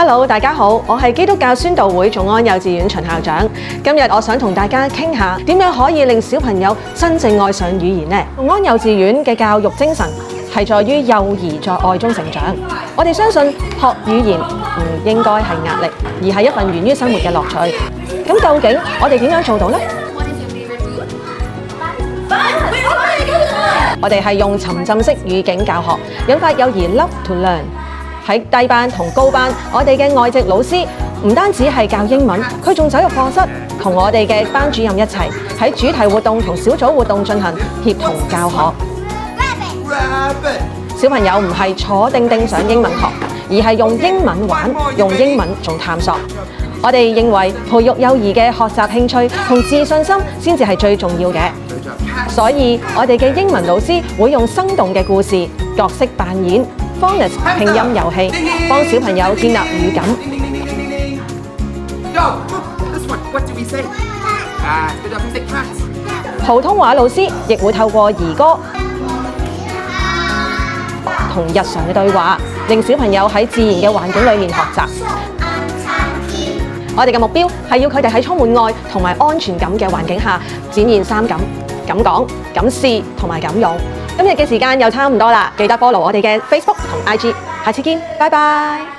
Hello， 大家好，我係基督教宣道會頌安幼稚園秦校長。今日我想同大家傾下點樣可以令小朋友真正愛上語言呢？頌安幼稚園嘅教育精神係在於幼兒在愛中成長。我哋相信學語言唔應該係壓力，而係一份源於生活嘅樂趣。咁究竟我哋點樣做到呢？我哋係用沉浸式語境教學，引發幼兒 love to learn。喺低班同高班，我哋嘅外籍老師唔單止係教英文，佢仲走入課室，同我哋嘅班主任一齊喺主題活動同小組活動進行協同教學。小朋友唔係坐定定上英文學，而係用英文玩，用英文做探索。我哋認為培育幼兒嘅學習興趣同自信心先至係最重要嘅，所以我哋嘅英文老師會用生動嘅故事、角色扮演、Phonics 拼音遊戲，幫小朋友建立語感。普通話老師亦會透過兒歌同日常嘅對話，令小朋友喺自然嘅環境裏面學習。我哋嘅目標係要佢哋喺充滿愛同埋安全感嘅環境下展現三感：敢講、敢試同埋敢勇。今日嘅時間又差唔多啦，記得 follow 我哋嘅 Facebook 同 IG， 下次見，拜拜。